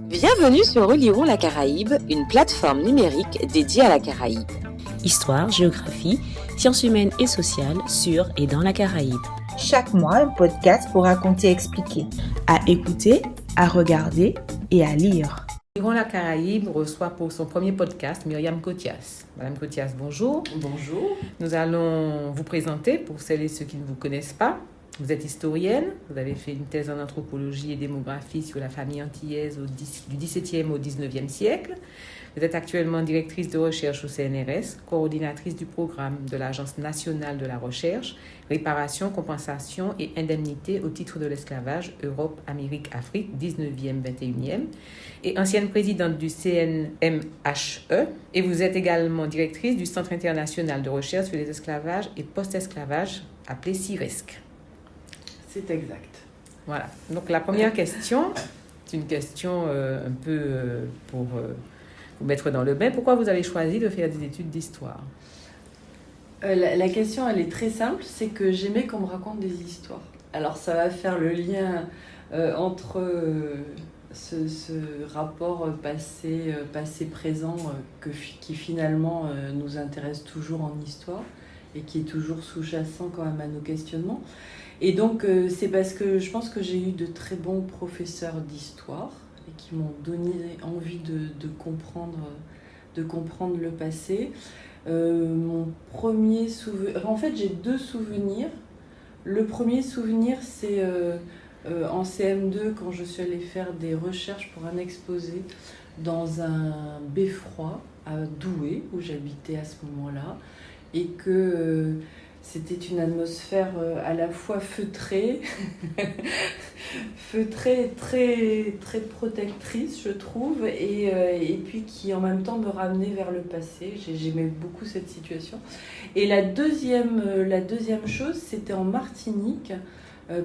Bienvenue sur Relirons la Caraïbe, une plateforme numérique dédiée à la Caraïbe. Histoire, géographie, sciences humaines et sociales sur et dans la Caraïbe. Chaque mois, un podcast pour raconter et expliquer. À écouter, à regarder et à lire. Relirons la Caraïbe reçoit pour son premier podcast Myriam Cotias. Madame Cotias, bonjour. Bonjour. Nous allons vous présenter pour celles et ceux qui ne vous connaissent pas. Vous êtes historienne, vous avez fait une thèse en anthropologie et démographie sur la famille antillaise du XVIIe au XIXe siècle. Vous êtes actuellement directrice de recherche au CNRS, coordinatrice du programme de l'Agence nationale de la recherche, réparation, compensation et indemnité au titre de l'esclavage Europe, Amérique, Afrique, 19e, 21e, et ancienne présidente du CNMHE. Et vous êtes également directrice du Centre international de recherche sur les esclavages et post-esclavage, appelé CIRESC. C'est exact. Voilà. Donc la première question, c'est une question un peu pour vous mettre dans le bain. Pourquoi vous avez choisi de faire des études d'histoire ? La question, elle est très simple, c'est que j'aimais qu'on me raconte des histoires. Alors ça va faire le lien entre ce rapport passé-présent qui finalement nous intéresse toujours en histoire et qui est toujours sous-jacent quand même à nos questionnements. Et donc, c'est parce que je pense que j'ai eu de très bons professeurs d'histoire et qui m'ont donné envie de comprendre le passé. Mon premier souvenir... En fait, j'ai deux souvenirs. Le premier souvenir, c'est en CM2, quand je suis allée faire des recherches pour un exposé dans un beffroi à Douai, où j'habitais à ce moment-là, et que... c'était une atmosphère à la fois feutrée, feutrée, très, très protectrice, je trouve, et puis qui en même temps me ramenait vers le passé. J'aimais beaucoup cette situation. Et la deuxième chose, c'était en Martinique,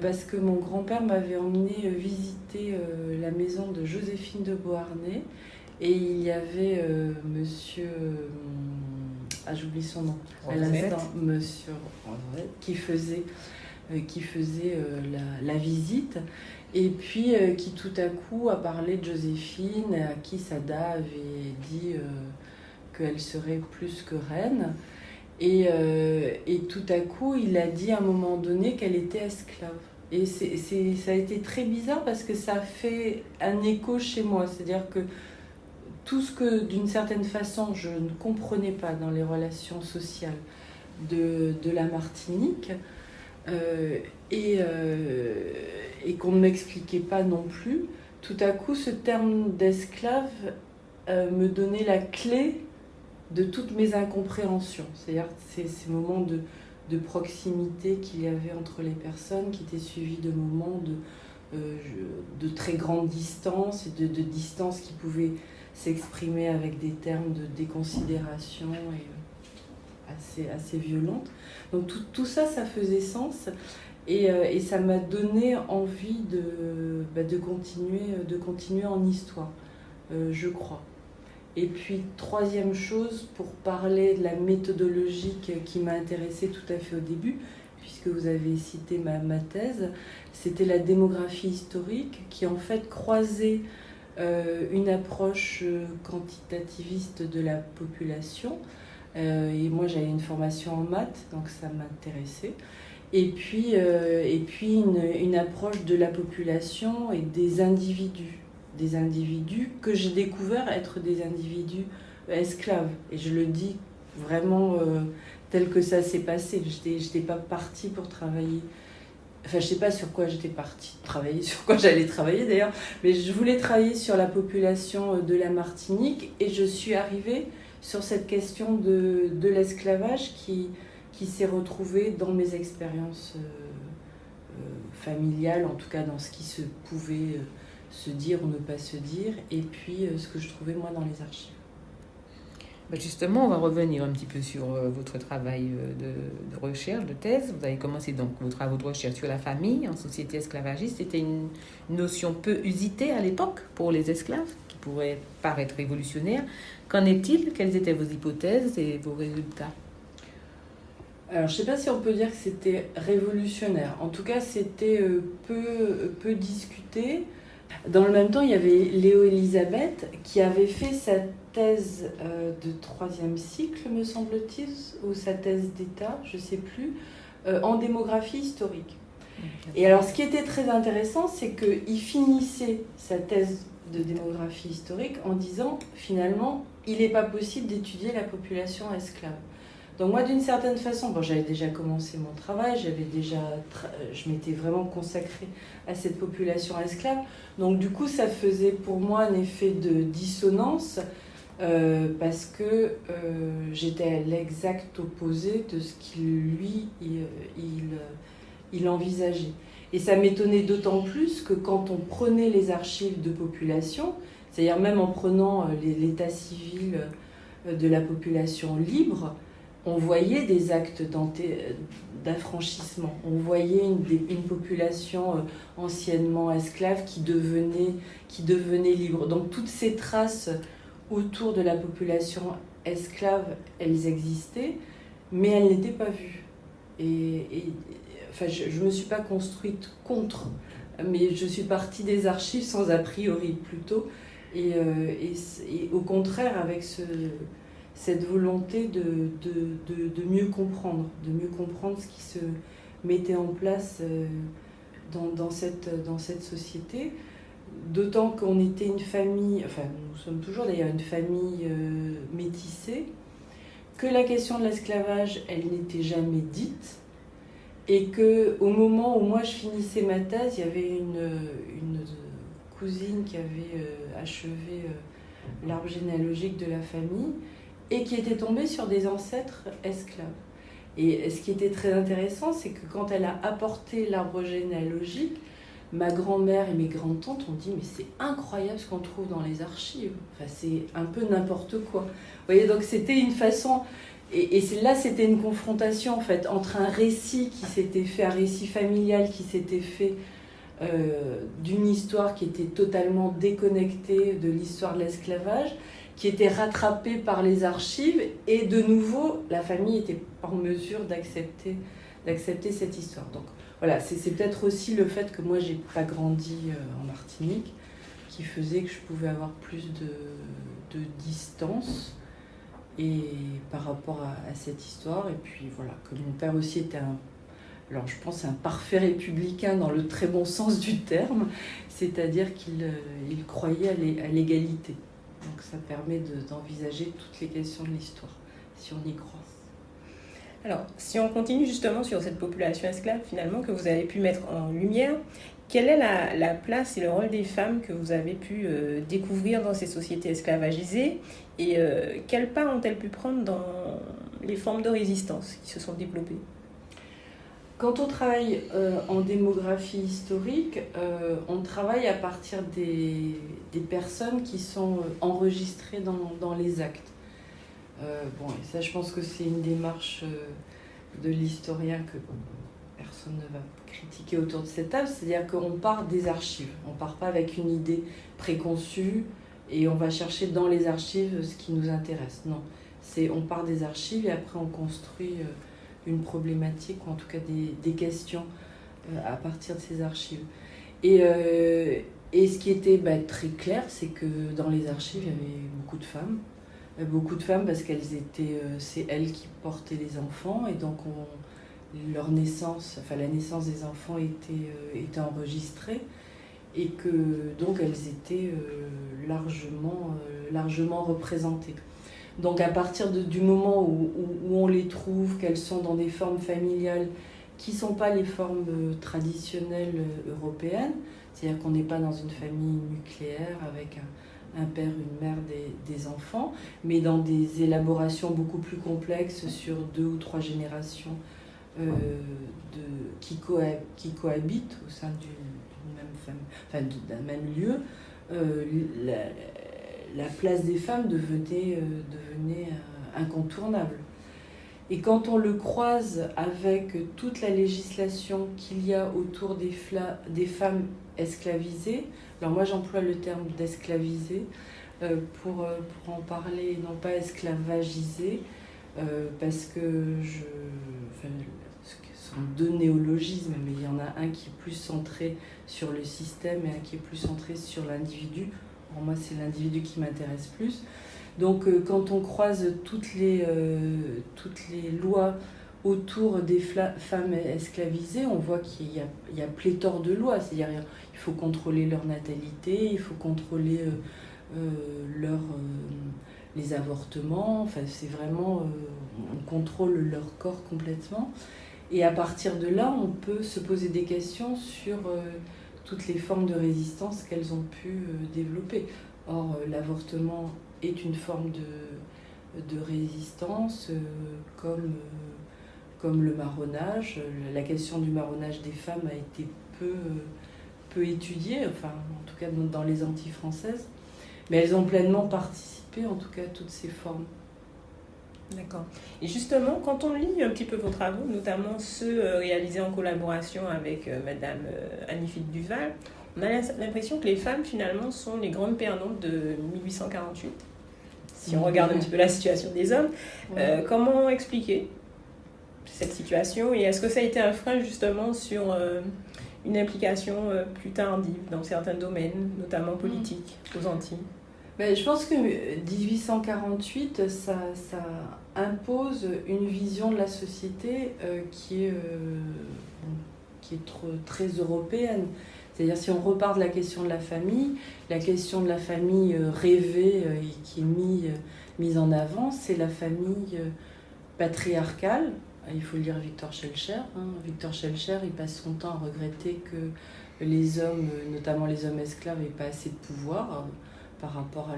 parce que mon grand-père m'avait emmené visiter la maison de Joséphine de Beauharnais, et il y avait monsieur... j'oublie son nom, à l'instant, monsieur qui faisait la visite, et puis qui tout à coup a parlé de Joséphine, à qui Sada avait dit qu'elle serait plus que reine, et tout à coup il a dit à un moment donné qu'elle était esclave. Et ça a été très bizarre parce que ça a fait un écho chez moi, c'est-à-dire que tout ce que, d'une certaine façon, je ne comprenais pas dans les relations sociales de la Martinique et qu'on ne m'expliquait pas non plus, tout à coup, ce terme d'esclave me donnait la clé de toutes mes incompréhensions. C'est-à-dire ces moments de proximité qu'il y avait entre les personnes qui étaient suivis de moments de très grande distance et de distance qui pouvaient s'exprimer avec des termes de déconsidération et assez violentes. Donc tout ça, ça faisait sens et ça m'a donné envie de continuer en histoire, je crois. Et puis, troisième chose, pour parler de la méthodologie qui m'a intéressée tout à fait au début, puisque vous avez cité ma thèse, c'était la démographie historique qui en fait croisait une approche quantitativiste de la population. Et moi, j'avais une formation en maths, donc ça m'intéressait. Et puis une approche de la population et des individus que j'ai découvert être des individus esclaves. Et je le dis vraiment tel que ça s'est passé. J'étais pas partie pour travailler. Enfin, je sais pas sur quoi j'étais partie travailler, sur quoi j'allais travailler d'ailleurs, mais je voulais travailler sur la population de la Martinique et je suis arrivée sur cette question de l'esclavage qui s'est retrouvée dans mes expériences familiales, en tout cas dans ce qui se pouvait se dire ou ne pas se dire, et puis ce que je trouvais moi dans les archives. Justement, on va revenir un petit peu sur votre travail de recherche, de thèse. Vous avez commencé donc vos travaux de recherche sur la famille en société esclavagiste. C'était une notion peu usitée à l'époque pour les esclaves, qui pourrait paraître révolutionnaire. Qu'en est-il ? Quelles étaient vos hypothèses et vos résultats ? Alors, je ne sais pas si on peut dire que c'était révolutionnaire. En tout cas, c'était peu discuté. Dans le même temps, il y avait Léo Elisabeth qui avait fait sa thèse de 3e cycle, me semble-t-il, ou sa thèse d'état, je ne sais plus, en démographie historique. Et alors, ce qui était très intéressant, c'est qu'il finissait sa thèse de démographie historique en disant, finalement, il n'est pas possible d'étudier la population esclave. Donc moi, d'une certaine façon, bon, j'avais déjà commencé mon travail, je m'étais vraiment consacrée à cette population esclave. Donc du coup, ça faisait pour moi un effet de dissonance parce que j'étais à l'exact opposé de ce qu'il, lui, il envisageait. Et ça m'étonnait d'autant plus que quand on prenait les archives de population, c'est-à-dire même en prenant l'état civil de la population libre, on voyait des actes d'affranchissement. On voyait une population anciennement esclave qui devenait libre. Donc toutes ces traces autour de la population esclave, elles existaient, mais elles n'étaient pas vues. Enfin, je ne me suis pas construite contre, mais je suis partie des archives sans a priori plutôt, et au contraire avec cette volonté de mieux comprendre ce qui se mettait en place dans cette société. D'autant qu'on était une famille, enfin nous sommes toujours d'ailleurs une famille métissée, que la question de l'esclavage, elle n'était jamais dite, et qu'au moment où moi je finissais ma thèse, il y avait une cousine qui avait achevé l'arbre généalogique de la famille, et qui était tombée sur des ancêtres esclaves. Et ce qui était très intéressant, c'est que quand elle a apporté l'arbre généalogique, ma grand-mère et mes grandes-tantes ont dit « mais c'est incroyable ce qu'on trouve dans les archives, enfin, c'est un peu n'importe quoi ». Vous voyez, donc c'était une façon, et là c'était une confrontation en fait, entre un récit qui s'était fait, un récit familial qui s'était fait d'une histoire qui était totalement déconnectée de l'histoire de l'esclavage, qui était rattrapée par les archives, et de nouveau, la famille était en mesure d'accepter cette histoire. Donc voilà, c'est peut-être aussi le fait que moi, j'ai pas grandi en Martinique, qui faisait que je pouvais avoir plus de distance et par rapport à cette histoire. Et puis voilà, que mon père aussi était alors je pense un parfait républicain dans le très bon sens du terme, c'est-à-dire qu'il croyait à l'égalité. Donc ça permet d'envisager toutes les questions de l'histoire, si on y croit. Alors, si on continue justement sur cette population esclave, finalement, que vous avez pu mettre en lumière, quelle est la place et le rôle des femmes que vous avez pu découvrir dans ces sociétés esclavagisées, et quelle part ont-elles pu prendre dans les formes de résistance qui se sont développées ? Quand on travaille en démographie historique, on travaille à partir des personnes qui sont enregistrées dans les actes. Et ça, je pense que c'est une démarche de l'historien que personne ne va critiquer autour de cette table, c'est-à-dire qu'on part des archives. On ne part pas avec une idée préconçue et on va chercher dans les archives ce qui nous intéresse. Non, on part des archives et après on construit une problématique, ou en tout cas des questions à partir de ces archives. Et ce qui était très clair, c'est que dans les archives, il y avait beaucoup de femmes parce qu'elles étaient, c'est elles qui portaient les enfants, et donc la naissance des enfants était enregistrée, et que donc elles étaient largement représentées. Donc à partir du moment où on les trouve, qu'elles sont dans des formes familiales qui ne sont pas les formes traditionnelles européennes, c'est-à-dire qu'on n'est pas dans une famille nucléaire avec un père, une mère, des enfants, mais dans des élaborations beaucoup plus complexes sur 2 ou 3 générations qui cohabitent au sein d'une même famille, d'un même lieu, la place des femmes devenait incontournable. Et quand on le croise avec toute la législation qu'il y a autour des femmes esclavisées, alors moi j'emploie le terme d'esclavisées pour en parler, non pas esclavagisées, parce que ce sont deux néologismes, mais il y en a un qui est plus centré sur le système et un qui est plus centré sur l'individu. Pour moi, c'est l'individu qui m'intéresse plus. Donc, quand on croise toutes les lois autour des femmes esclavisées, on voit qu'il y a pléthore de lois. C'est-à-dire il faut contrôler leur natalité, il faut contrôler les avortements. Enfin, c'est vraiment... on contrôle leur corps complètement. Et à partir de là, on peut se poser des questions sur toutes les formes de résistance qu'elles ont pu développer. Or, l'avortement est une forme de résistance, comme le marronnage. La question du marronnage des femmes a été peu étudiée, enfin, en tout cas dans les Antilles françaises. Mais elles ont pleinement participé, en tout cas, à toutes ces formes. D'accord. Et justement, quand on lit un petit peu vos travaux, notamment ceux réalisés en collaboration avec Madame Annie-Philippe Duval, on a l'impression que les femmes, finalement, sont les grandes perdantes de 1848. Si on regarde un petit peu la situation des hommes, comment expliquer cette situation et est-ce que ça a été un frein, justement, sur une implication plus tardive dans certains domaines, notamment politiques, aux Antilles? Je pense que 1848, ça impose une vision de la société qui est très européenne. C'est-à-dire, si on repart de la question de la famille rêvée et qui est mise en avant, c'est la famille patriarcale. Il faut lire Victor Schœlcher. Victor Schœlcher, il passe son temps à regretter que les hommes, notamment les hommes esclaves, n'aient pas assez de pouvoir par rapport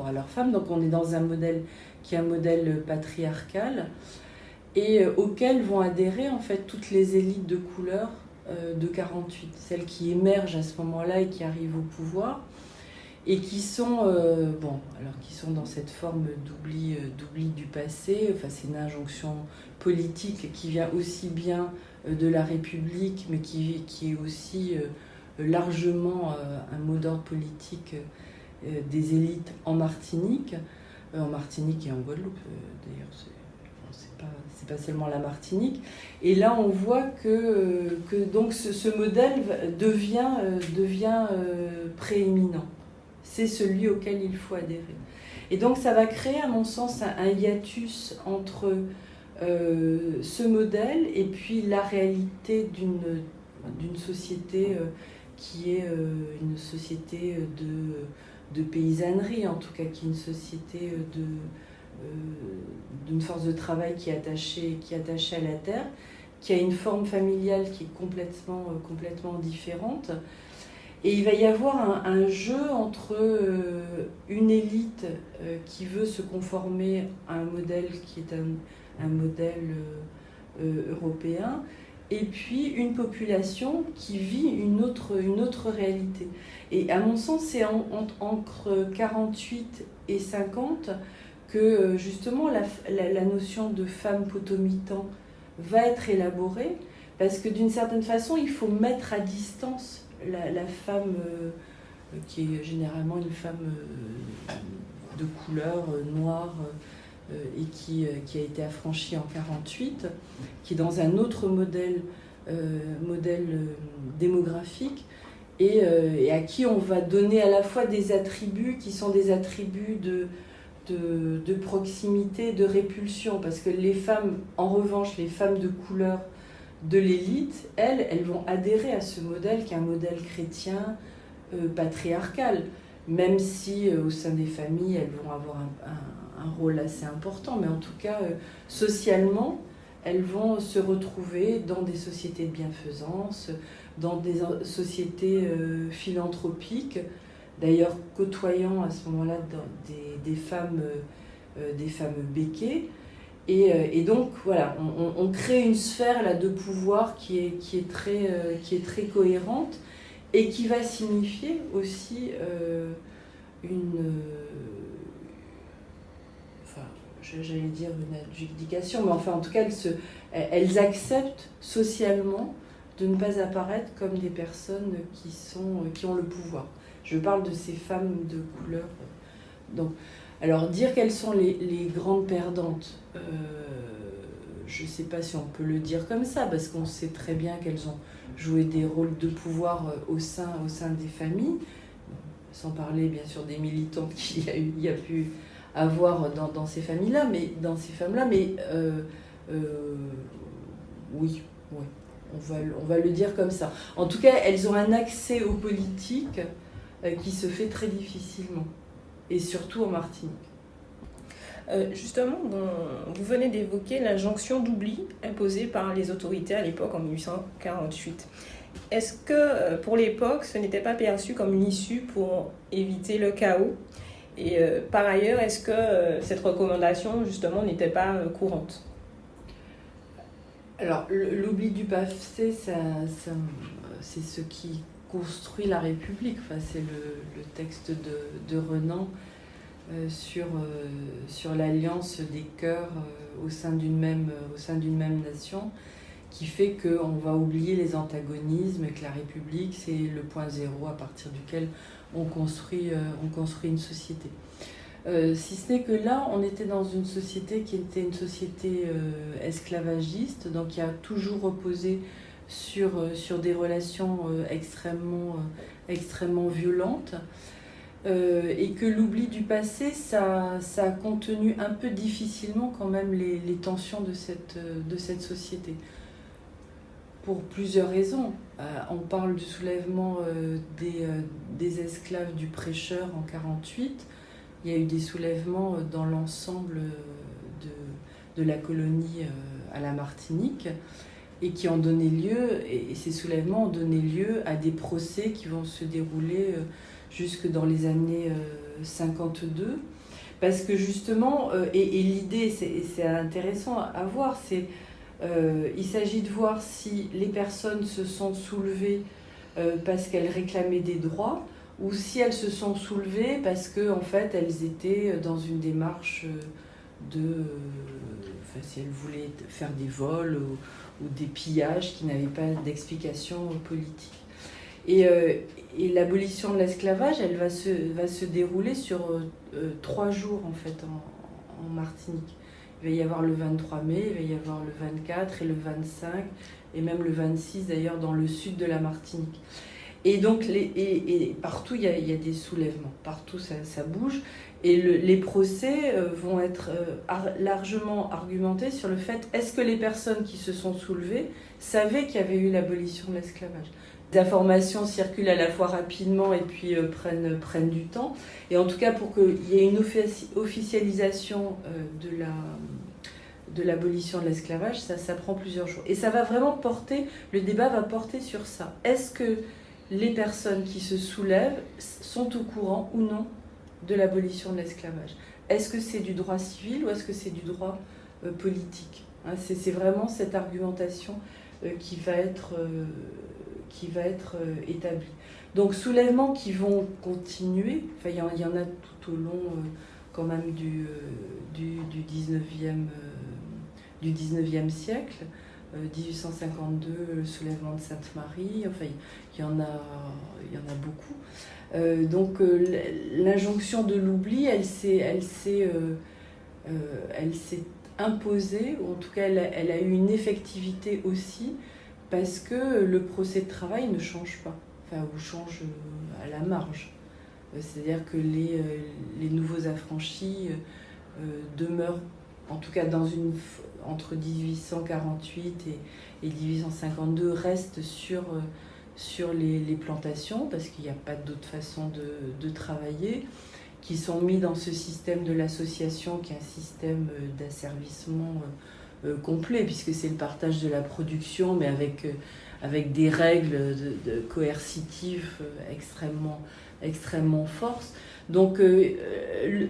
à leurs femmes. Donc on est dans un modèle qui est un modèle patriarcal et auquel vont adhérer en fait toutes les élites de couleur de 48, celles qui émergent à ce moment-là et qui arrivent au pouvoir et qui sont qui sont dans cette forme d'oubli du passé. Enfin, c'est une injonction politique qui vient aussi bien de la République, mais qui est aussi largement un mot d'ordre politique des élites en Martinique et en Guadeloupe. D'ailleurs, c'est pas seulement la Martinique. Et là, on voit que donc ce modèle devient prééminent. C'est celui auquel il faut adhérer. Et donc, ça va créer, à mon sens, un hiatus entre ce modèle et puis la réalité d'une société qui est une société de paysannerie, en tout cas qui est une société d'une force de travail qui est attachée à la terre, qui a une forme familiale qui est complètement différente. Et il va y avoir un jeu entre une élite qui veut se conformer à un modèle qui est un modèle européen, et puis une population qui vit une autre réalité. Et à mon sens, c'est entre 48 et 50 que justement la notion de femme potomitan va être élaborée, parce que d'une certaine façon, il faut mettre à distance la femme qui est généralement une femme de couleur noire et qui a été affranchie en 48, qui est dans un autre modèle démographique et à qui on va donner à la fois des attributs qui sont des attributs de proximité, de répulsion, parce que les femmes, en revanche, les femmes de couleur de l'élite, elles vont adhérer à ce modèle qui est un modèle chrétien patriarcal, même si au sein des familles, elles vont avoir un rôle assez important, mais en tout cas, socialement, elles vont se retrouver dans des sociétés de bienfaisance, dans des sociétés philanthropiques, d'ailleurs côtoyant à ce moment-là des femmes béquées. Et donc voilà, on crée une sphère là, de pouvoir qui est très cohérente et qui va signifier aussi j'allais dire une adjudication, mais enfin en tout cas elles acceptent socialement de ne pas apparaître comme des personnes qui ont le pouvoir. Je parle de ces femmes de couleur. Donc, alors dire quelles sont les grandes perdantes, je ne sais pas si on peut le dire comme ça, parce qu'on sait très bien qu'elles ont joué des rôles de pouvoir au sein des familles, sans parler bien sûr des militantes qu'il y a pu avoir dans ces familles-là, mais dans ces femmes-là, mais oui, on va le dire comme ça. En tout cas, elles ont un accès aux politiques qui se fait très difficilement, et surtout en Martinique. Justement, vous venez d'évoquer l'injonction d'oubli imposée par les autorités à l'époque en 1848. Est-ce que pour l'époque, ce n'était pas perçu comme une issue pour éviter le chaos? Et par ailleurs, est-ce que cette recommandation justement n'était pas courante? Alors, l'oubli du passé, c'est ce qui construit la République. Enfin, c'est le texte de Renan sur l'alliance des cœurs au sein d'une même nation, qui fait qu'on va oublier les antagonismes et que la République, c'est le point zéro à partir duquel on construit une société. Si ce n'est que là, on était dans une société qui était une société esclavagiste, donc qui a toujours reposé sur des relations extrêmement violentes, et que l'oubli du passé, ça a contenu un peu difficilement quand même les tensions de cette société. Pour plusieurs raisons. On parle du soulèvement des esclaves du prêcheur en 1948. Il y a eu des soulèvements dans l'ensemble de la colonie à la Martinique, et qui ont donné lieu, et ces soulèvements ont donné lieu à des procès qui vont se dérouler jusque dans les années 52. Parce que justement, et l'idée, c'est intéressant à voir, c'est il s'agit de voir si les personnes se sont soulevées parce qu'elles réclamaient des droits, ou si elles se sont soulevées parce que en fait elles étaient dans une démarche si elles voulaient faire des vols ou des pillages qui n'avaient pas d'explication politique. Et l'abolition de l'esclavage, elle va se dérouler sur 3 jours en fait en Martinique. Il va y avoir le 23 mai, il va y avoir le 24 et le 25, et même le 26 d'ailleurs dans le sud de la Martinique. Et donc, partout, il y a des soulèvements, partout ça bouge. Et les procès vont être largement argumentés sur le fait, est-ce que les personnes qui se sont soulevées savaient qu'il y avait eu l'abolition de l'esclavage ? Les informations circulent à la fois rapidement et puis prennent du temps. Et en tout cas, pour qu'il y ait une officialisation de l'abolition de l'esclavage, ça prend plusieurs jours. Et ça va vraiment le débat va porter sur ça. Est-ce que les personnes qui se soulèvent sont au courant ou non de l'abolition de l'esclavage? Est-ce que c'est du droit civil ou est-ce que c'est du droit politique? C'est vraiment cette argumentation qui va être établie. Donc soulèvements qui vont continuer, enfin il y en a tout au long quand même du 19e siècle. 1852, le soulèvement de Sainte-Marie, enfin il y en a beaucoup. Donc l'injonction de l'oubli, elle s'est imposée, ou en tout cas elle a eu une effectivité aussi, parce que le procès de travail ne change pas, ou change à la marge. C'est-à-dire que les nouveaux affranchis demeurent, en tout cas entre 1848 et 1852, restent sur les plantations, parce qu'il n'y a pas d'autre façon de travailler, qui sont mis dans ce système de l'association, qui est un système d'asservissement complet, puisque c'est le partage de la production, mais avec des règles coercitives extrêmement fortes. Donc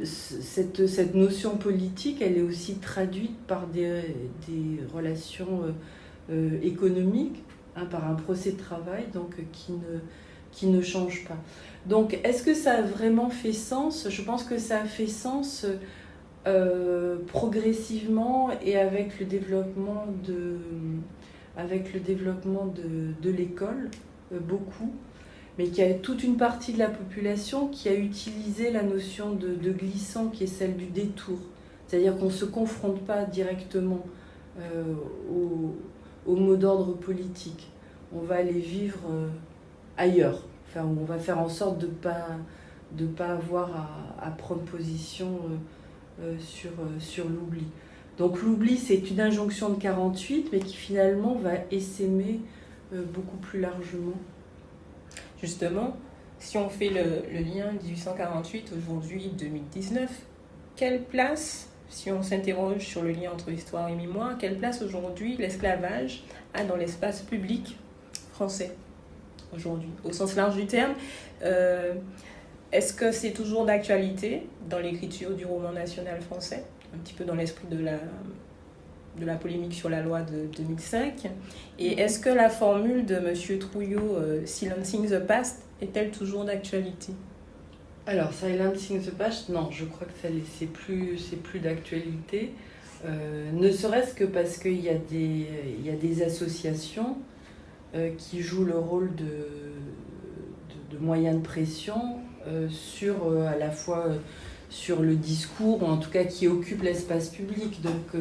cette notion politique, elle est aussi traduite par des relations économiques, par un procès de travail donc, qui ne change pas. Donc est-ce que ça a vraiment fait sens ? Je pense que ça a fait sens progressivement et avec le développement de l'école, beaucoup. Mais qu'il y a toute une partie de la population qui a utilisé la notion de glissant, qui est celle du détour. C'est-à-dire qu'on ne se confronte pas directement au mot d'ordre politique. On va aller vivre ailleurs. Enfin, on va faire en sorte de pas avoir à prendre position sur l'oubli. Donc l'oubli, c'est une injonction de 48, mais qui finalement va essaimer beaucoup plus largement. Justement, si on fait le lien 1848, aujourd'hui 2019, quelle place, si on s'interroge sur le lien entre histoire et mémoire, quelle place aujourd'hui l'esclavage a dans l'espace public français aujourd'hui, au sens large du terme? Est-ce que c'est toujours d'actualité dans l'écriture du roman national français, un petit peu dans l'esprit de la polémique sur la loi de 2005? Et est-ce que la formule de M. Trouillot, Silencing the Past, est-elle toujours d'actualité? Alors, Silencing the Past, non, je crois que c'est plus d'actualité. Ne serait-ce que parce qu'il y a des associations qui jouent le rôle de moyen de pression à la fois sur le discours, ou en tout cas qui occupent l'espace public. Donc,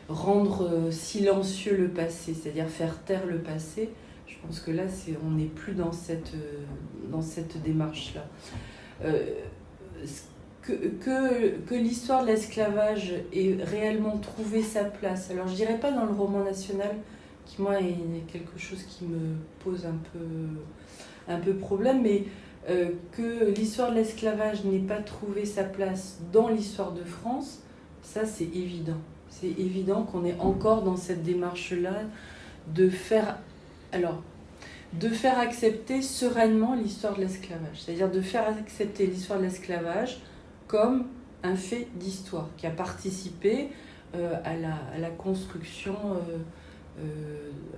rendre silencieux le passé, c'est-à-dire faire taire le passé, je pense que là, on n'est plus dans cette démarche-là. Que l'histoire de l'esclavage ait réellement trouvé sa place, alors je dirais pas dans le roman national, qui moi est quelque chose qui me pose un peu problème, mais que l'histoire de l'esclavage n'ait pas trouvé sa place dans l'histoire de France, ça c'est évident. C'est évident qu'on est encore dans cette démarche-là de faire accepter sereinement l'histoire de l'esclavage. C'est-à-dire de faire accepter l'histoire de l'esclavage comme un fait d'histoire qui a participé à la construction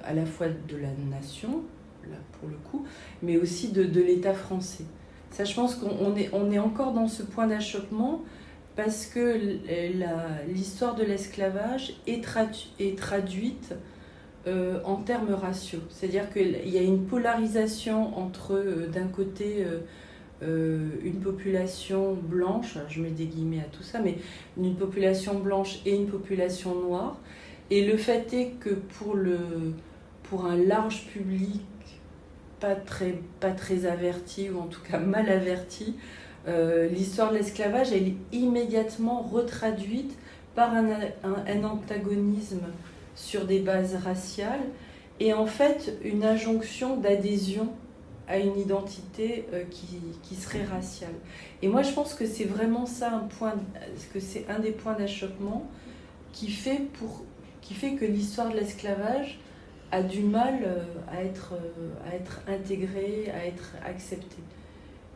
à la fois de la nation, là pour le coup, mais aussi de l'État français. Ça, je pense qu'on est encore dans ce point d'achoppement parce que l'histoire de l'esclavage est traduite en termes raciaux. C'est-à-dire qu'il y a une polarisation entre, d'un côté, une population blanche, je mets des guillemets à tout ça, mais une population blanche et une population noire. Et le fait est que pour un large public pas très averti, ou en tout cas mal averti, l'histoire de l'esclavage, elle est immédiatement retraduite par un antagonisme sur des bases raciales et en fait une injonction d'adhésion à une identité qui serait raciale. Et moi je pense que c'est vraiment ça c'est un des points d'achoppement qui fait que l'histoire de l'esclavage a du mal à être intégrée, à être acceptée.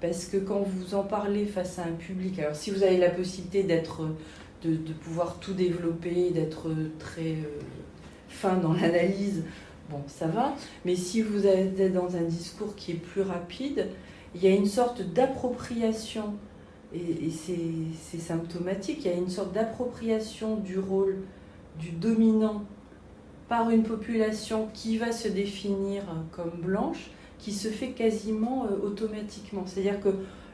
Parce que quand vous en parlez face à un public, alors si vous avez la possibilité de pouvoir tout développer, d'être très fin dans l'analyse, bon, ça va. Mais si vous êtes dans un discours qui est plus rapide, il y a une sorte d'appropriation, et c'est symptomatique, il y a une sorte d'appropriation du rôle du dominant par une population qui va se définir comme blanche, qui se fait quasiment automatiquement. C'est-à-dire que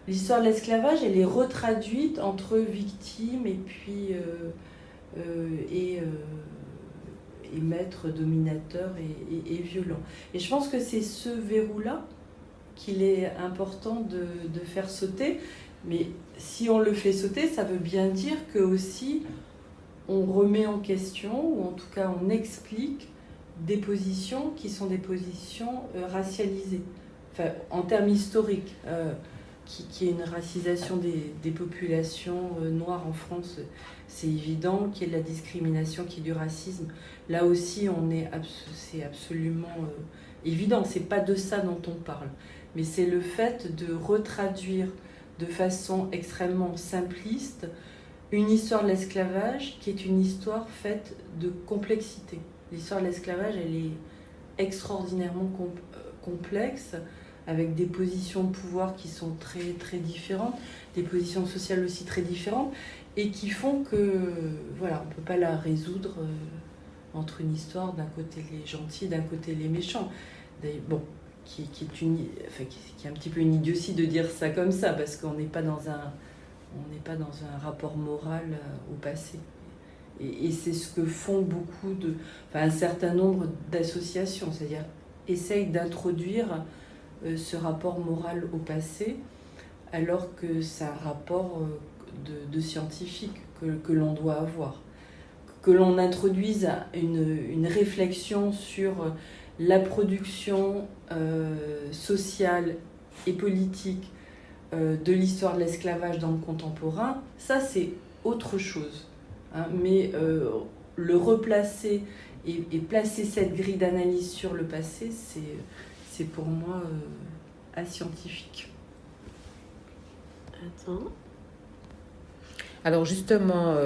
l'histoire de l'esclavage, elle est retraduite entre victime et puis et maître dominateur et violent. Et je pense que c'est ce verrou-là qu'il est important de faire sauter. Mais si on le fait sauter, ça veut bien dire que aussi on remet en question, ou en tout cas on explique des positions qui sont des positions racialisées. Enfin, en termes historiques, qui est une racisation des populations noires en France, c'est évident, qu'il y ait de la discrimination, qu'il y ait du racisme. Là aussi, c'est absolument évident. C'est pas de ça dont on parle, mais c'est le fait de retraduire de façon extrêmement simpliste une histoire de l'esclavage qui est une histoire faite de complexité. L'histoire de l'esclavage, elle est extraordinairement complexe, avec des positions de pouvoir qui sont très, très différentes, des positions sociales aussi très différentes, et qui font que, voilà, on ne peut pas la résoudre entre une histoire d'un côté les gentils, d'un côté les méchants. Bon, qui est un petit peu une idiotie de dire ça comme ça, parce qu'on n'est pas dans un rapport moral au passé. Et c'est ce que font un certain nombre d'associations, c'est-à-dire essayent d'introduire ce rapport moral au passé, alors que c'est un rapport de scientifique que l'on doit avoir. Que l'on introduise une réflexion sur la production sociale et politique de l'histoire de l'esclavage dans le contemporain, ça c'est autre chose. Hein. Mais le replacer et placer cette grille d'analyse sur le passé, c'est pour moi ascientifique. Attends. Alors justement,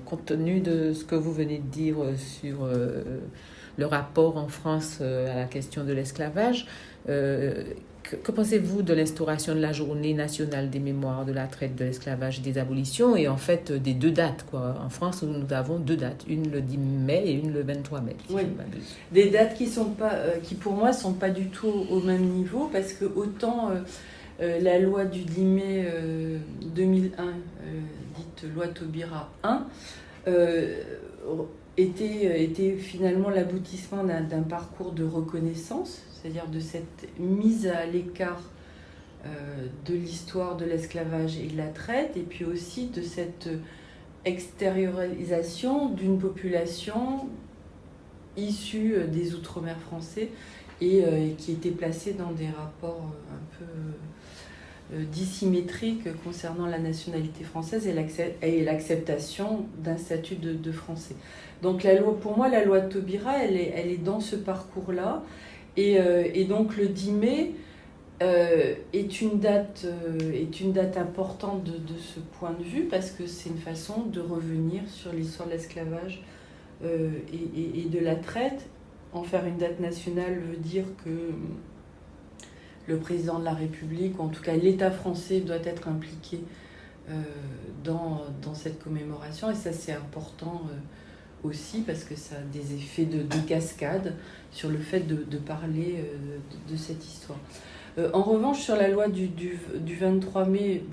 compte tenu de ce que vous venez de dire sur le rapport en France à la question de l'esclavage, que pensez-vous de l'instauration de la journée nationale des mémoires de la traite, de l'esclavage et des abolitions, et en fait des 2 dates, quoi. En France, nous avons 2 dates, une le 10 mai et une le 23 mai. Si oui. je ne m'abuse. Des dates qui pour moi sont pas du tout au même niveau, parce que autant la loi du 10 mai 2001, dite loi Taubira 1, était finalement l'aboutissement d'un parcours de reconnaissance, c'est-à-dire de cette mise à l'écart de l'histoire de l'esclavage et de la traite, et puis aussi de cette extériorisation d'une population issue des Outre-mer français et qui était placée dans des rapports un peu dissymétriques concernant la nationalité française et l'acceptation d'un statut de Français. Donc pour moi, la loi de Taubira, elle est dans ce parcours-là. Et donc le 10 mai est une date importante de ce point de vue, parce que c'est une façon de revenir sur l'histoire de l'esclavage et de la traite. En faire une date nationale veut dire que le président de la République, ou en tout cas l'État français, doit être impliqué dans cette commémoration. Et ça, c'est important aussi, parce que ça a des effets de cascade sur le fait de parler de cette histoire. En revanche, sur la loi du 23 mai,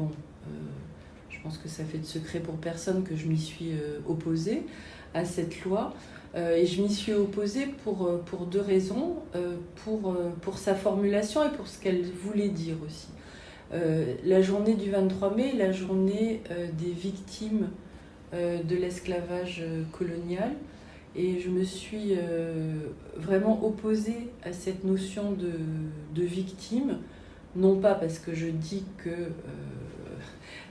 je pense que ça fait de secret pour personne que je m'y suis opposée à cette loi. Et je m'y suis opposée pour 2 raisons. Pour sa formulation et pour ce qu'elle voulait dire aussi. La journée du 23 mai, la journée des victimes de l'esclavage colonial. Et je me suis vraiment opposée à cette notion de victime, non pas parce que je dis que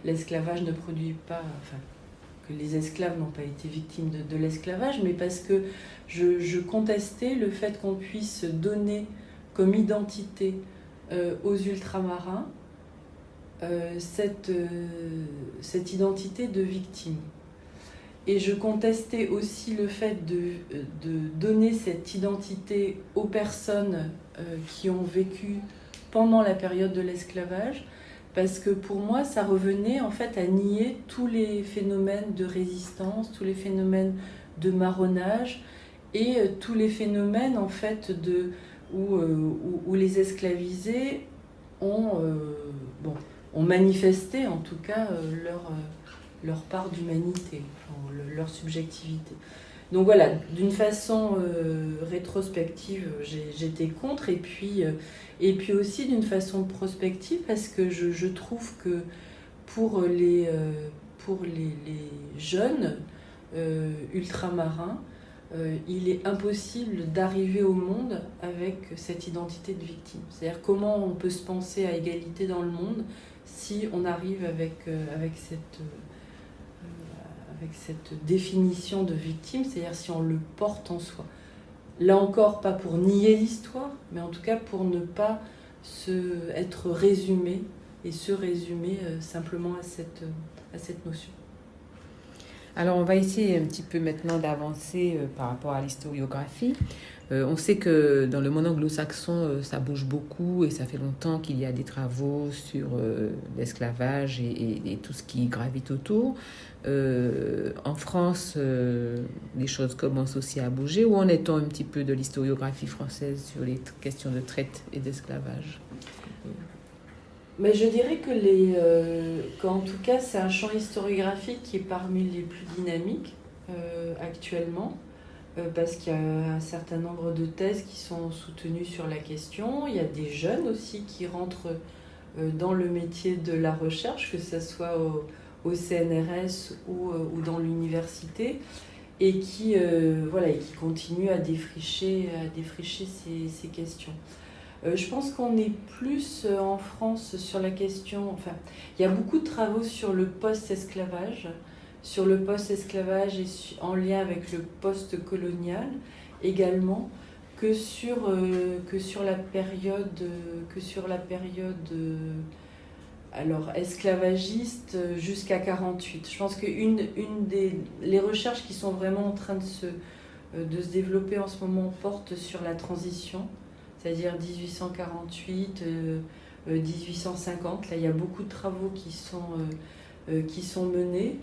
l'esclavage ne produit pas, que les esclaves n'ont pas été victimes de l'esclavage, mais parce que je contestais le fait qu'on puisse donner comme identité aux ultramarins cette identité de victime. Et je contestais aussi le fait de donner cette identité aux personnes qui ont vécu pendant la période de l'esclavage, parce que pour moi, ça revenait en fait à nier tous les phénomènes de résistance, tous les phénomènes de marronnage et tous les phénomènes en fait où les esclavisés ont manifesté en tout cas leur part d'humanité, leur subjectivité. Donc voilà, d'une façon rétrospective, j'étais contre, et puis aussi d'une façon prospective, parce que je trouve que pour les jeunes ultramarins, il est impossible d'arriver au monde avec cette identité de victime. C'est-à-dire comment on peut se penser à égalité dans le monde si on arrive avec cette définition de victime, c'est-à-dire si on le porte en soi. Là encore, pas pour nier l'histoire, mais en tout cas pour ne pas être résumé et se résumer simplement à cette notion. Alors, on va essayer un petit peu maintenant d'avancer par rapport à l'historiographie. On sait que dans le monde anglo-saxon, ça bouge beaucoup et ça fait longtemps qu'il y a des travaux sur l'esclavage et tout ce qui gravite autour. En France, les choses commencent aussi à bouger. Où en est-on un petit peu de l'historiographie française sur les questions de traite et d'esclavage ? Mais je dirais qu'en tout cas, c'est un champ historiographique qui est parmi les plus dynamiques. actuellement, parce qu'il y a un certain nombre de thèses qui sont soutenues sur la question. Il y a des jeunes aussi qui rentrent dans le métier de la recherche, que ce soit au CNRS ou dans l'université, et qui continuent à défricher ces questions. Je pense qu'on est plus en France sur la question, enfin, il y a beaucoup de travaux sur le post-esclavage, et en lien avec le post-colonial également, que sur la période alors esclavagiste jusqu'à 48. Je pense que les recherches qui sont vraiment en train de se développer en ce moment portent sur la transition, c'est-à-dire 1848, 1850. Là, il y a beaucoup de travaux qui sont menés.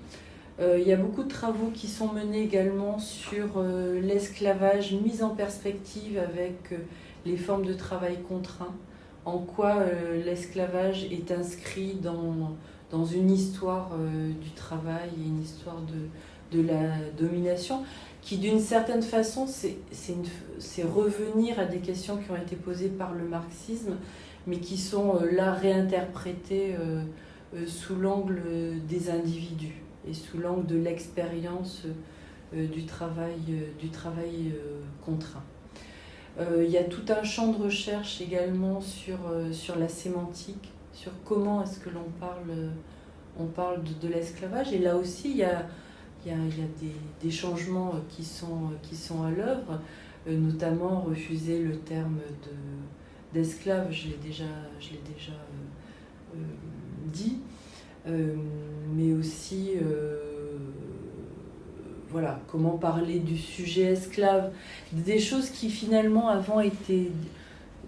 Il y a beaucoup de travaux qui sont menés également sur l'esclavage mis en perspective avec les formes de travail contraint, en quoi l'esclavage est inscrit dans une histoire du travail et une histoire de la domination, qui d'une certaine façon, c'est revenir à des questions qui ont été posées par le marxisme, mais qui sont là réinterprétées sous l'angle des individus et sous l'angle de l'expérience du travail contraint. Il y a tout un champ de recherche également sur la sémantique, sur comment est-ce que on parle de l'esclavage. Et là aussi, il y a des changements qui sont à l'œuvre, notamment refuser le terme d'esclave, je l'ai déjà dit, mais aussi comment parler du sujet esclave, des choses qui finalement avant étaient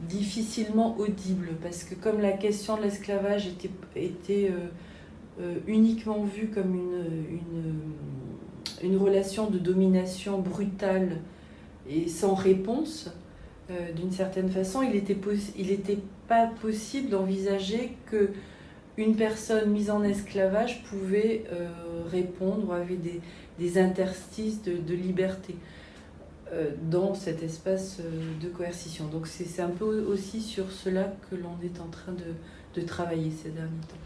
difficilement audibles, parce que comme la question de l'esclavage était uniquement vue comme une relation de domination brutale et sans réponse, d'une certaine façon, il n'était pas possible d'envisager qu'une personne mise en esclavage pouvait répondre ou avait des interstices de liberté dans cet espace de coercition. Donc c'est un peu aussi sur cela que l'on est en train de travailler ces derniers temps.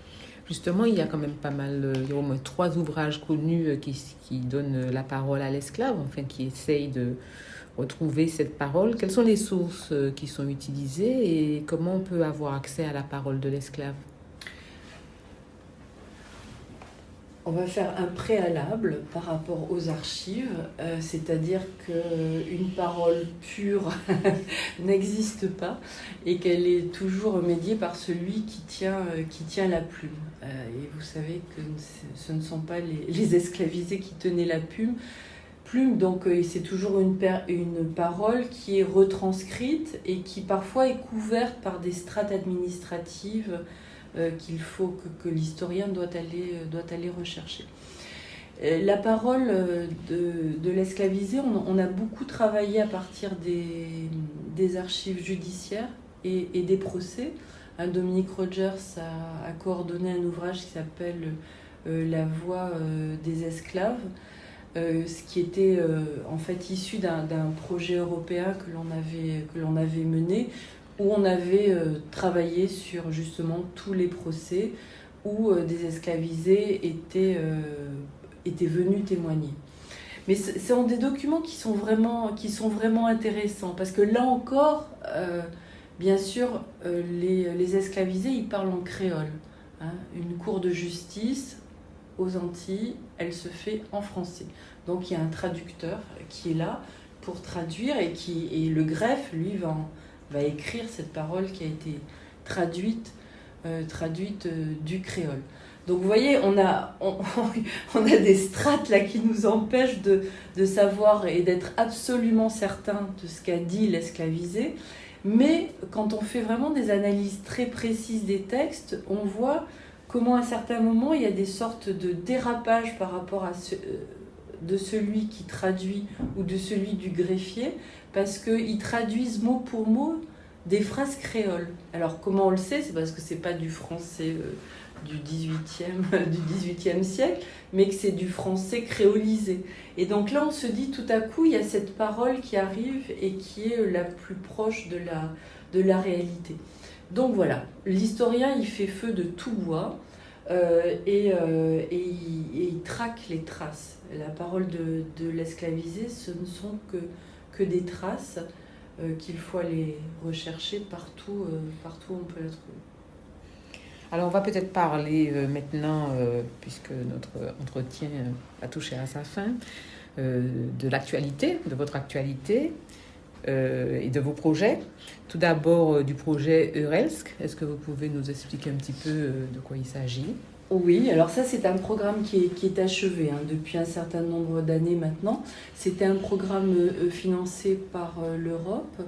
Justement, il y a quand même il y a au moins 3 ouvrages connus qui donnent la parole à l'esclave, enfin qui essayent de retrouver cette parole. Quelles sont les sources qui sont utilisées et comment on peut avoir accès à la parole de l'esclave ? On va faire un préalable par rapport aux archives, c'est-à-dire qu'une parole pure n'existe pas et qu'elle est toujours remédiée par celui qui tient la plume. Et vous savez que ce ne sont pas les esclavisés qui tenaient la plume, donc c'est toujours une parole qui est retranscrite et qui parfois est couverte par des strates administratives qu'il faut que l'historien doit aller rechercher. La parole de l'esclavisé, on a beaucoup travaillé à partir des archives judiciaires et des procès. Dominique Rogers a coordonné un ouvrage qui s'appelle La voix des esclaves, ce qui était en fait issu d'un projet européen que l'on avait mené, où on avait travaillé sur justement tous les procès où des esclavisés étaient venus témoigner. Mais ce sont des documents qui sont vraiment intéressants, parce que là encore, bien sûr, les esclavisés, ils parlent en créole. Une cour de justice aux Antilles, elle se fait en français. Donc il y a un traducteur qui est là pour traduire, et le greffe, lui, va écrire cette parole qui a été traduite du créole. Donc vous voyez, on a des strates là qui nous empêchent de savoir et d'être absolument certain de ce qu'a dit l'esclavisé. Mais quand on fait vraiment des analyses très précises des textes, on voit comment à certains moments il y a des sortes de dérapages par rapport de celui qui traduit ou de celui du greffier, parce qu'ils traduisent mot pour mot des phrases créoles. Alors comment on le sait? C'est parce que c'est pas du français du 18e siècle, mais que c'est du français créolisé. Et donc là, on se dit tout à coup, il y a cette parole qui arrive et qui est la plus proche de la réalité. Donc voilà, l'historien, il fait feu de tout bois et il traque les traces. La parole de l'esclavisé, ce ne sont que des traces qu'il faut aller rechercher partout où on peut la trouver. Alors, on va peut-être parler maintenant, puisque notre entretien a touché à sa fin, de l'actualité, de votre actualité et de vos projets. Tout d'abord, du projet Eurelsk. Est-ce que vous pouvez nous expliquer un petit peu de quoi il s'agit? Oui, alors ça, c'est un programme qui est achevé depuis un certain nombre d'années maintenant. C'était un programme financé par l'Europe,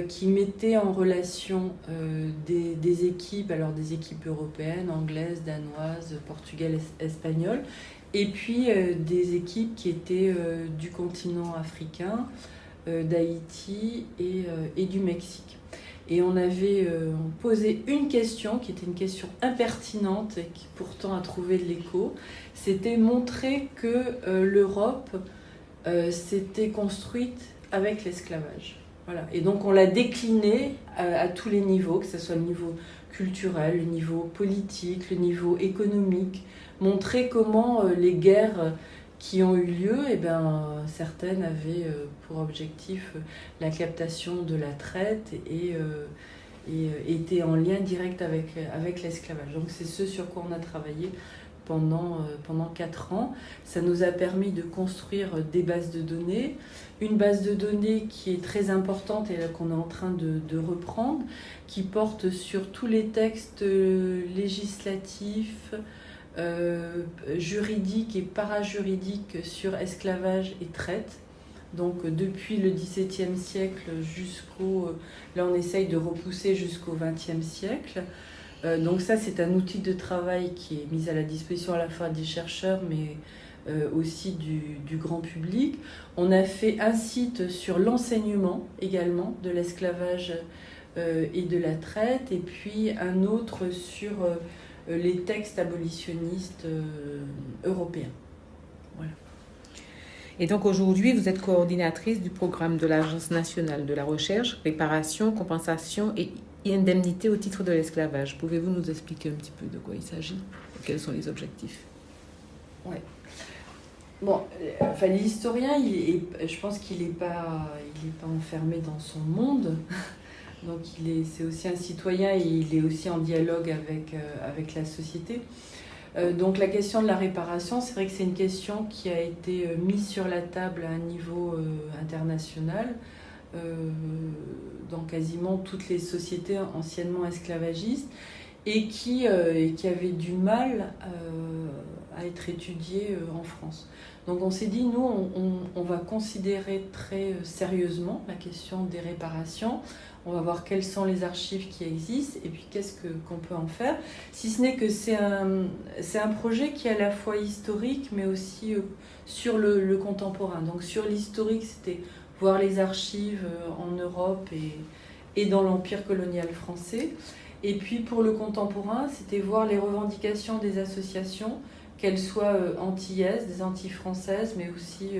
qui mettait en relation des équipes, alors des équipes européennes, anglaises, danoises, portugaises, espagnoles, et puis des équipes qui étaient du continent africain, d'Haïti et du Mexique. Et on avait posé une question qui était une question impertinente et qui pourtant a trouvé de l'écho. C'était montrer que l'Europe s'était construite avec l'esclavage. Voilà. Et donc on l'a décliné à tous les niveaux, que ce soit le niveau culturel, le niveau politique, le niveau économique, montrer comment les guerres qui ont eu lieu, certaines avaient pour objectif la captation de la traite et étaient en lien direct avec l'esclavage. Donc c'est ce sur quoi on a travaillé pendant 4 ans. Ça nous a permis de construire des bases de données, une base de données qui est très importante et qu'on est en train de reprendre, qui porte sur tous les textes législatifs, juridiques et parajuridiques sur esclavage et traite. Donc depuis le XVIIe siècle là on essaye de repousser jusqu'au XXe siècle. Donc ça, c'est un outil de travail qui est mis à la disposition à la fois des chercheurs, mais aussi du grand public. On a fait un site sur l'enseignement également de l'esclavage et de la traite, et puis un autre sur les textes abolitionnistes européens. Voilà. Et donc aujourd'hui, vous êtes coordinatrice du programme de l'Agence nationale de la recherche, réparation, compensation et indemnité au titre de l'esclavage. Pouvez-vous nous expliquer un petit peu de quoi il s'agit et quels sont les objectifs? Ouais. Bon, l'historien, je pense qu'il n'est pas enfermé dans son monde. Donc c'est aussi un citoyen et il est aussi en dialogue avec la société. Donc la question de la réparation, c'est vrai que c'est une question qui a été mise sur la table à un niveau international dans quasiment toutes les sociétés anciennement esclavagistes et qui avait du mal à être étudiée en France. Donc on s'est dit, nous, on va considérer très sérieusement la question des réparations. On va voir quelles sont les archives qui existent et puis qu'est-ce qu'on peut en faire. Si ce n'est que c'est un projet qui est à la fois historique mais aussi sur le contemporain. Donc sur l'historique, c'était voir les archives en Europe et dans l'Empire colonial français. Et puis pour le contemporain, c'était voir les revendications des associations, qu'elles soient antillaises, des Antilles françaises, mais aussi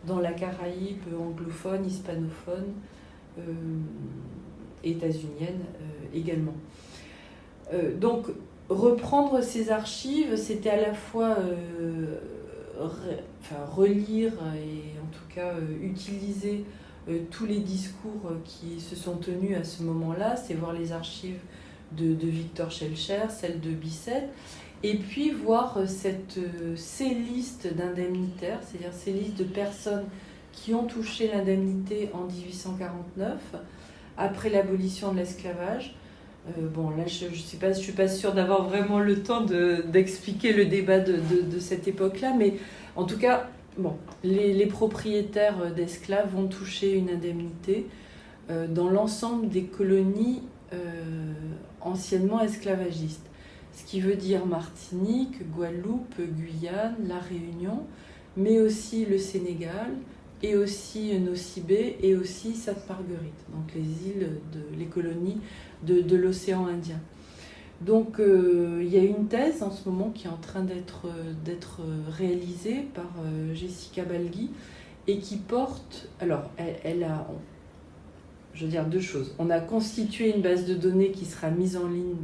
dans la Caraïbe anglophone, hispanophone, états-unienne également. Donc reprendre ces archives, c'était à la fois relire et en tout cas utiliser tous les discours qui se sont tenus à ce moment-là, c'est voir les archives de Victor Schellcher, celles de Bicêtre, et puis voir ces listes d'indemnitaires, c'est-à-dire ces listes de personnes qui ont touché l'indemnité en 1849, après l'abolition de l'esclavage. Bon, là, je suis pas sûre d'avoir vraiment le temps d'expliquer le débat de cette époque-là, mais en tout cas, bon, les propriétaires d'esclaves vont toucher une indemnité dans l'ensemble des colonies anciennement esclavagistes. Ce qui veut dire Martinique, Guadeloupe, Guyane, La Réunion, mais aussi le Sénégal, et aussi Nosy-Be et aussi Sainte-Marguerite, donc les colonies de l'océan Indien. Donc il y a une thèse en ce moment qui est en train d'être réalisée par Jessica Balghi et qui porte, alors elle a, je veux dire deux choses. On a constitué une base de données qui sera mise en ligne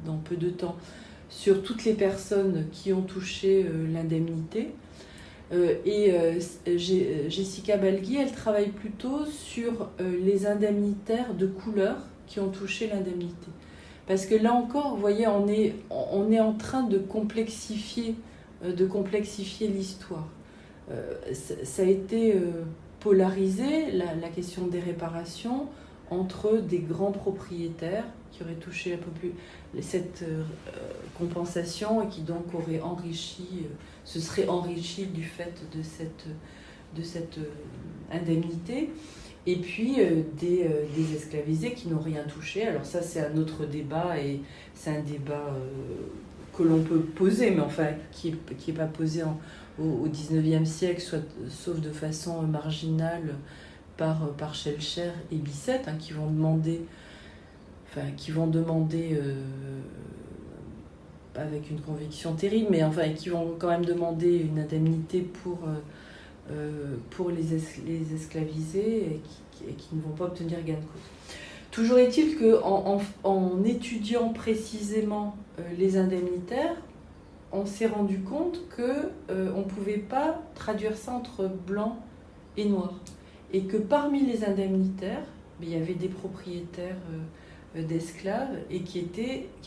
dans peu de temps sur toutes les personnes qui ont touché l'indemnité. Jessica Balghi, elle travaille plutôt sur les indemnitaires de couleur qui ont touché l'indemnité. Parce que là encore, vous voyez, on est en train de complexifier l'histoire. Ça a été polarisé, la question des réparations, entre des grands propriétaires qui auraient touché cette compensation et qui donc auraient se seraient enrichis du fait de cette indemnité. Et puis des esclavisés qui n'ont rien touché. Alors ça, c'est un autre débat, et c'est un débat que l'on peut poser, mais enfin qui est pas posé au XIXe siècle, sauf de façon marginale par Schellcher et Bicêtre, hein, qui vont demander avec une conviction terrible, mais enfin qui vont quand même demander une indemnité pour les esclavisés et qui ne vont pas obtenir gain de cause. Toujours est-il qu'en étudiant précisément les indemnitaires, on s'est rendu compte qu'on ne pouvait pas traduire ça entre blanc et noir. Et que parmi les indemnitaires, il y avait des propriétaires d'esclaves et qui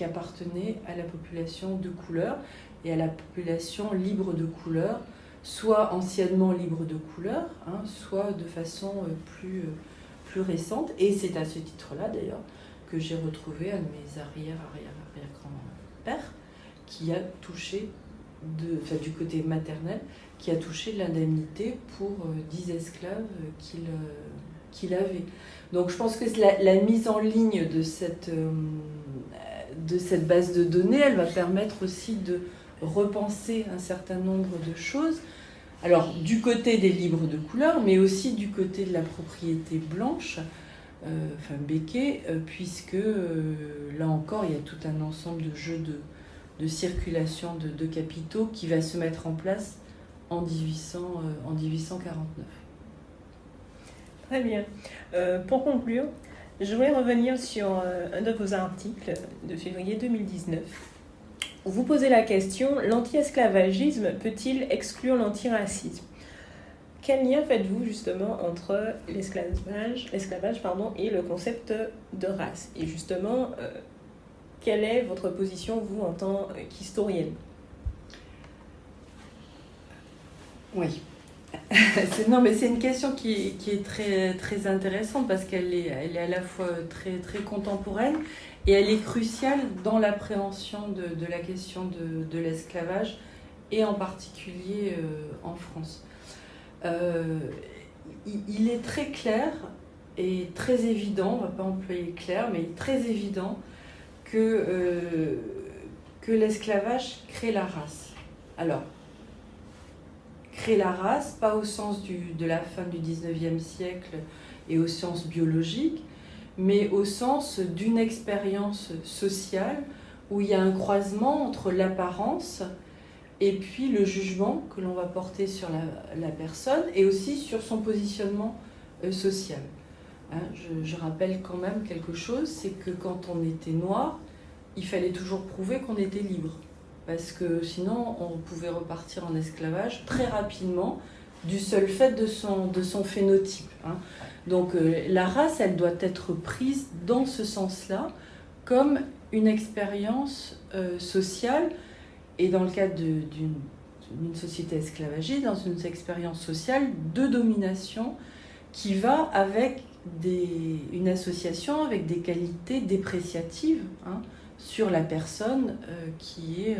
appartenaient à la population de couleur et à la population libre de couleur, soit anciennement libre de couleur, hein, soit de façon plus récente. Et c'est à ce titre-là, d'ailleurs, que j'ai retrouvé un de mes arrière-grands-pères qui a touché, du côté maternel, qui a touché l'indemnité pour 10 esclaves qu'il avait. Donc je pense que la mise en ligne de cette base de données, elle va permettre aussi de repenser un certain nombre de choses. Alors, du côté des libres de couleur, mais aussi du côté de la propriété blanche, béquée, puisque là encore, il y a tout un ensemble de jeux de circulation de capitaux qui va se mettre en place en 1849. Très bien. Pour conclure, je voulais revenir sur un de vos articles de février 2019. Vous posez la question: l'anti-esclavagisme peut-il exclure l'antiracisme? Quel lien faites-vous justement entre l'esclavage et le concept de race? Et justement, quelle est votre position, vous, en tant qu'historienne? Oui. Non, mais c'est une question qui est très, très intéressante parce qu'elle est à la fois très, très contemporaine et elle est cruciale dans l'appréhension de la question de l'esclavage et en particulier en France. Il est très clair et très évident, on ne va pas employer clair, mais très évident que l'esclavage crée la race. Alors, crée la race, pas au sens de la fin du 19e siècle et au sens biologique, mais au sens d'une expérience sociale où il y a un croisement entre l'apparence et puis le jugement que l'on va porter sur la personne et aussi sur son positionnement social. Hein, je rappelle quand même quelque chose, c'est que quand on était noir, il fallait toujours prouver qu'on était libre. Parce que sinon, on pouvait repartir en esclavage très rapidement du seul fait de son phénotype. Hein. Donc la race, elle doit être prise dans ce sens-là, comme une expérience sociale, et dans le cadre d'une société esclavagiste, dans une expérience sociale de domination qui va avec une association avec des qualités dépréciatives, hein, sur la personne qui est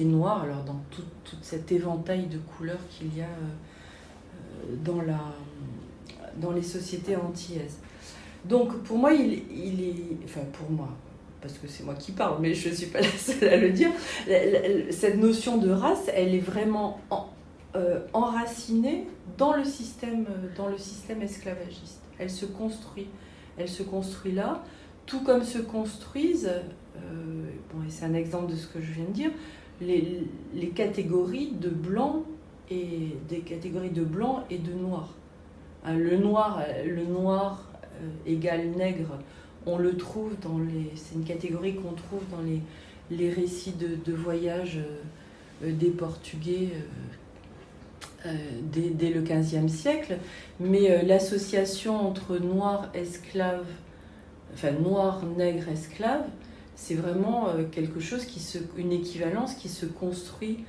noire, alors dans tout cet éventail de couleurs qu'il y a dans les sociétés antillaises. Donc pour moi, pour moi, parce que c'est moi qui parle, mais je ne suis pas la seule à le dire, cette notion de race, elle est vraiment enracinée dans le système esclavagiste. Elle se construit là, tout comme se construisent, et c'est un exemple de ce que je viens de dire, les catégories de blanc et des catégories de blanc et de noir. Le noir égale nègre, on le trouve c'est une catégorie qu'on trouve dans les récits de voyage des Portugais dès le XVe siècle, mais l'association entre noir, nègre, esclave, c'est vraiment quelque chose une équivalence qui se construit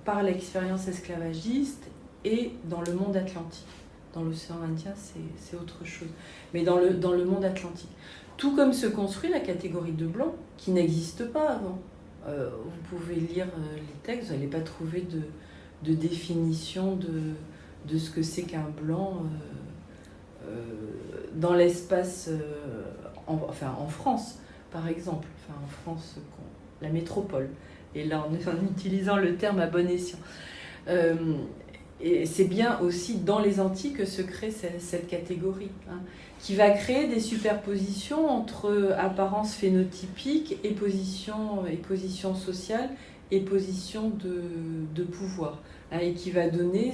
par l'expérience esclavagiste et dans le monde atlantique. Dans l'océan Indien, c'est autre chose. Mais dans le monde atlantique. Tout comme se construit la catégorie de blanc, qui n'existe pas avant. Vous pouvez lire les textes, vous n'allez pas trouver de définition de ce que c'est qu'un blanc dans l'espace, en France, par exemple. En France, la métropole. Et là, en utilisant le terme à bon escient. Et c'est bien aussi dans les Antilles que se crée cette catégorie, qui va créer des superpositions entre apparence phénotypique et position sociale et position de pouvoir, et qui va donner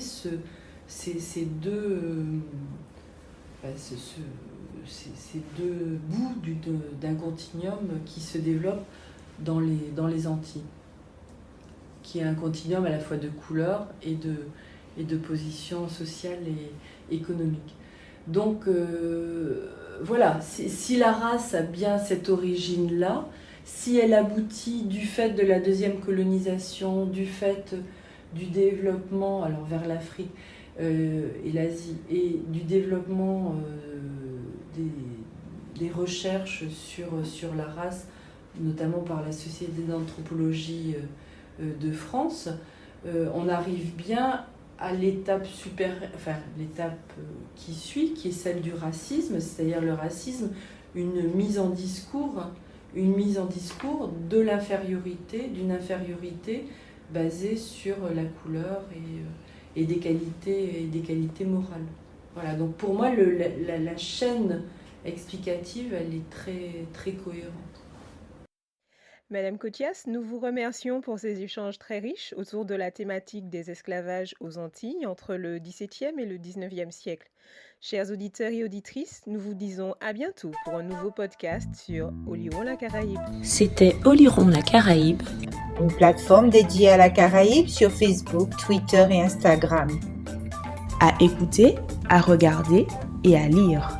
ces deux bouts d'un continuum qui se développe dans les Antilles, qui est un continuum à la fois de couleurs et de position sociale et économique. Donc voilà, si la race a bien cette origine-là, si elle aboutit du fait de la deuxième colonisation, du fait du développement vers l'Afrique et l'Asie, et du développement des recherches sur la race, notamment par la Société d'anthropologie de France, on arrive bien à l'étape qui suit, qui est celle du racisme, c'est-à-dire le racisme, une mise en discours de l'infériorité, d'une infériorité basée sur la couleur et des qualités morales. Voilà, donc pour moi, la chaîne explicative, elle est très, très cohérente. Madame Cotias, nous vous remercions pour ces échanges très riches autour de la thématique des esclavages aux Antilles entre le XVIIe et le XIXe siècle. Chers auditeurs et auditrices, nous vous disons à bientôt pour un nouveau podcast sur Oliron la Caraïbe. C'était Oliron la Caraïbe, une plateforme dédiée à la Caraïbe sur Facebook, Twitter et Instagram. à écouter, à regarder et à lire.